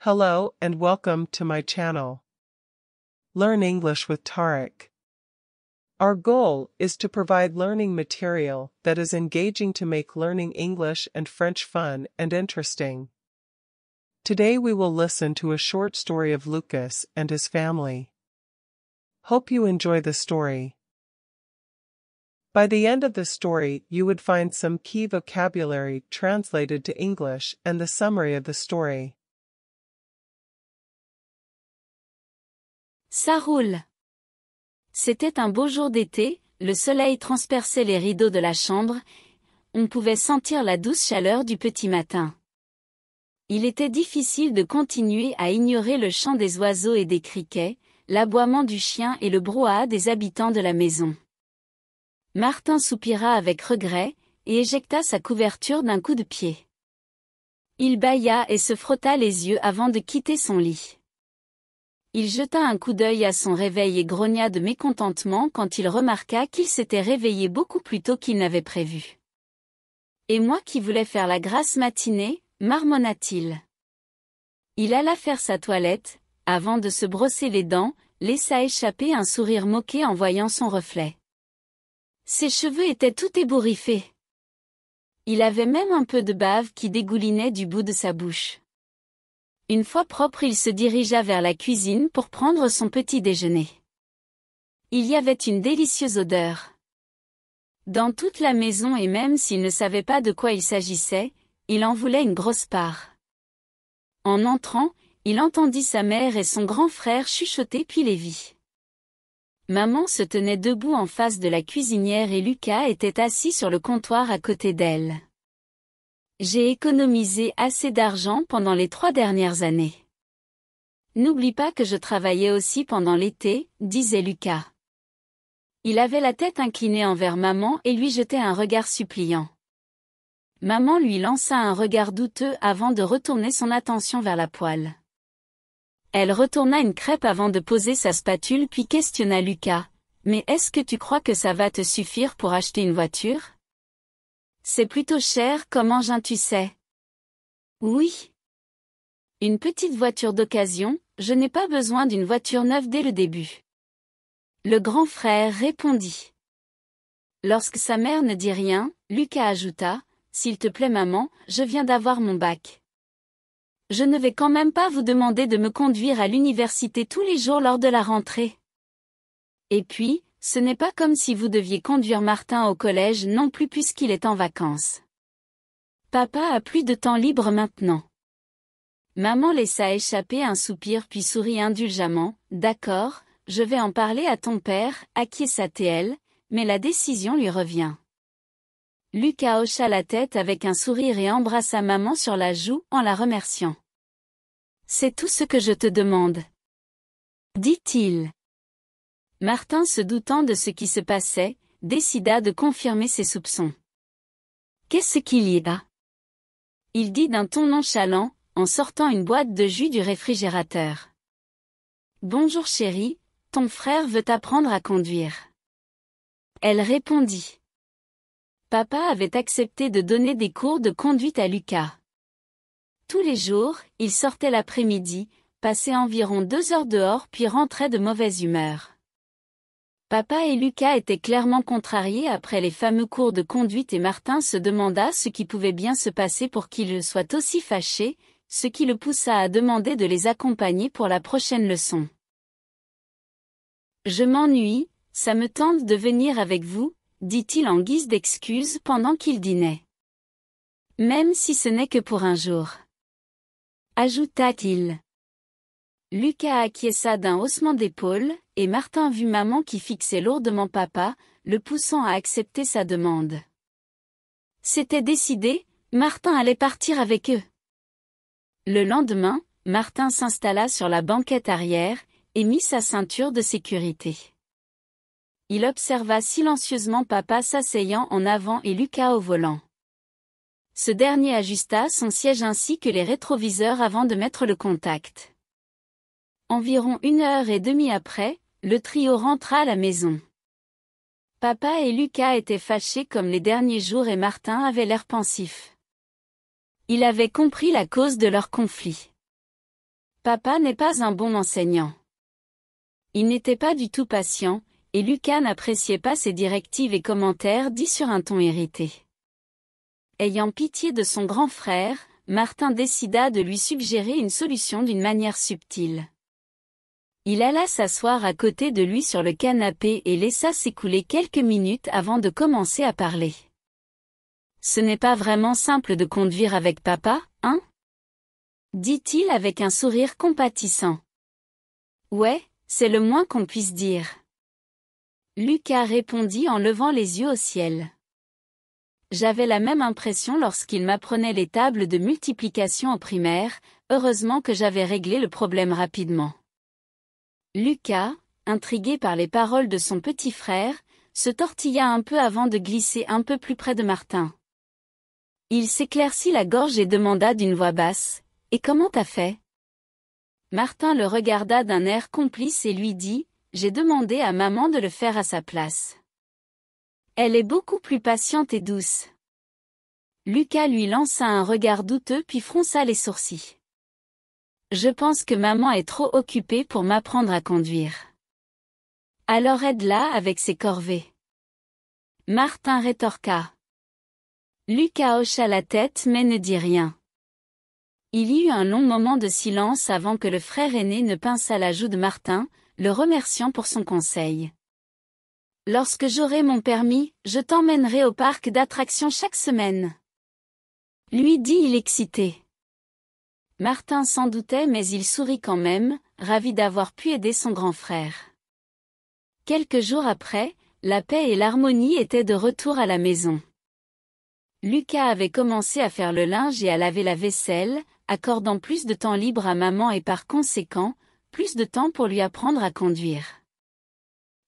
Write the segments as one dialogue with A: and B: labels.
A: Hello and welcome to my channel. Learn English with Tarek. Our goal is to provide learning material that is engaging to make learning English and French fun and interesting. Today we will listen to a short story of Lucas and his family. Hope you enjoy the story. By the end of the story, you would find some key vocabulary translated to English and the summary of the story.
B: Ça roule. C'était un beau jour d'été, le soleil transperçait les rideaux de la chambre, on pouvait sentir la douce chaleur du petit matin. Il était difficile de continuer à ignorer le chant des oiseaux et des criquets, l'aboiement du chien et le brouhaha des habitants de la maison. Martin soupira avec regret, et éjecta sa couverture d'un coup de pied. Il bâilla et se frotta les yeux avant de quitter son lit. Il jeta un coup d'œil à son réveil et grogna de mécontentement quand il remarqua qu'il s'était réveillé beaucoup plus tôt qu'il n'avait prévu. « Et moi qui voulais faire la grasse matinée » marmonna-t-il. Il alla faire sa toilette, avant de se brosser les dents, laissa échapper un sourire moqué en voyant son reflet. Ses cheveux étaient tout ébouriffés. Il avait même un peu de bave qui dégoulinait du bout de sa bouche. Une fois propre, il se dirigea vers la cuisine pour prendre son petit déjeuner. Il y avait une délicieuse odeur. Dans toute la maison, et même s'il ne savait pas de quoi il s'agissait, il en voulait une grosse part. En entrant, il entendit sa mère et son grand frère chuchoter puis les vit. Maman se tenait debout en face de la cuisinière et Lucas était assis sur le comptoir à côté d'elle. J'ai économisé assez d'argent pendant les 3 dernières années. N'oublie pas que je travaillais aussi pendant l'été, disait Lucas. Il avait la tête inclinée envers maman et lui jetait un regard suppliant. Maman lui lança un regard douteux avant de retourner son attention vers la poêle. Elle retourna une crêpe avant de poser sa spatule puis questionna Lucas. « Mais est-ce que tu crois que ça va te suffire pour acheter une voiture ? C'est plutôt cher comme engin, tu sais. » Oui. Une petite voiture d'occasion, je n'ai pas besoin d'une voiture neuve dès le début. Le grand frère répondit. Lorsque sa mère ne dit rien, Lucas ajouta, « S'il te plaît maman, je viens d'avoir mon bac. Je ne vais quand même pas vous demander de me conduire à l'université tous les jours lors de la rentrée. Et puis, ce n'est pas comme si vous deviez conduire Martin au collège non plus puisqu'il est en vacances. Papa a plus de temps libre maintenant. » Maman laissa échapper un soupir puis sourit indulgemment. « D'accord, je vais en parler à ton père, acquiesça-t-elle, mais la décision lui revient. » Lucas hocha la tête avec un sourire et embrassa maman sur la joue en la remerciant. « C'est tout ce que je te demande. » dit-il. Martin, se doutant de ce qui se passait, décida de confirmer ses soupçons. « Qu'est-ce qu'il y a ?» il dit d'un ton nonchalant, en sortant une boîte de jus du réfrigérateur. « Bonjour chérie, ton frère veut apprendre à conduire. » Elle répondit. Papa avait accepté de donner des cours de conduite à Lucas. Tous les jours, il sortait l'après-midi, passait environ 2 heures dehors puis rentrait de mauvaise humeur. Papa et Lucas étaient clairement contrariés après les fameux cours de conduite et Martin se demanda ce qui pouvait bien se passer pour qu'il soit aussi fâché, ce qui le poussa à demander de les accompagner pour la prochaine leçon. « Je m'ennuie, ça me tente de venir avec vous, » dit-il en guise d'excuse pendant qu'il dînait. « Même si ce n'est que pour un jour. » ajouta-t-il. Lucas acquiesça d'un haussement d'épaule, et Martin vit maman qui fixait lourdement papa, le poussant à accepter sa demande. C'était décidé, Martin allait partir avec eux. Le lendemain, Martin s'installa sur la banquette arrière, et mit sa ceinture de sécurité. Il observa silencieusement papa s'asseyant en avant et Lucas au volant. Ce dernier ajusta son siège ainsi que les rétroviseurs avant de mettre le contact. Environ 1h30 après, le trio rentra à la maison. Papa et Lucas étaient fâchés comme les derniers jours et Martin avait l'air pensif. Il avait compris la cause de leur conflit. Papa n'est pas un bon enseignant. Il n'était pas du tout patient, et Lucas n'appréciait pas ses directives et commentaires dits sur un ton irrité. Ayant pitié de son grand frère, Martin décida de lui suggérer une solution d'une manière subtile. Il alla s'asseoir à côté de lui sur le canapé et laissa s'écouler quelques minutes avant de commencer à parler. Ce n'est pas vraiment simple de conduire avec papa, hein? Dit-il avec un sourire compatissant. Ouais, c'est le moins qu'on puisse dire. Lucas répondit en levant les yeux au ciel. J'avais la même impression lorsqu'il m'apprenait les tables de multiplication en primaire, heureusement que j'avais réglé le problème rapidement. Lucas, intrigué par les paroles de son petit frère, se tortilla un peu avant de glisser un peu plus près de Martin. Il s'éclaircit la gorge et demanda d'une voix basse, « Et comment t'as fait ?» Martin le regarda d'un air complice et lui dit, « J'ai demandé à maman de le faire à sa place. Elle est beaucoup plus patiente et douce. » Lucas lui lança un regard douteux puis fronça les sourcils. « Je pense que maman est trop occupée pour m'apprendre à conduire. Alors aide-la avec ses corvées. » Martin rétorqua. Lucas hocha la tête mais ne dit rien. Il y eut un long moment de silence avant que le frère aîné ne pinçât la joue de Martin, le remerciant pour son conseil. « Lorsque j'aurai mon permis, je t'emmènerai au parc d'attractions chaque semaine. » lui dit-il excité. Martin s'en doutait mais il sourit quand même, ravi d'avoir pu aider son grand frère. Quelques jours après, la paix et l'harmonie étaient de retour à la maison. Lucas avait commencé à faire le linge et à laver la vaisselle, accordant plus de temps libre à maman et par conséquent, plus de temps pour lui apprendre à conduire.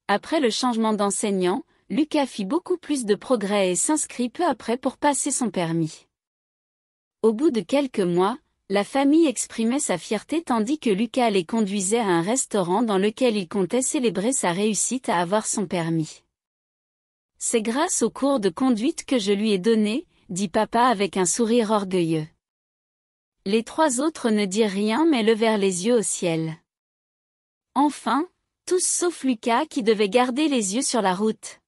B: Après le changement d'enseignant, Lucas fit beaucoup plus de progrès et s'inscrit peu après pour passer son permis. Au bout de quelques mois, la famille exprimait sa fierté tandis que Lucas les conduisait à un restaurant dans lequel il comptait célébrer sa réussite à avoir son permis. « C'est grâce aux cours de conduite que je lui ai donné, » dit papa avec un sourire orgueilleux. Les trois autres ne dirent rien mais levèrent les yeux au ciel. Enfin, tous sauf Lucas qui devait garder les yeux sur la route.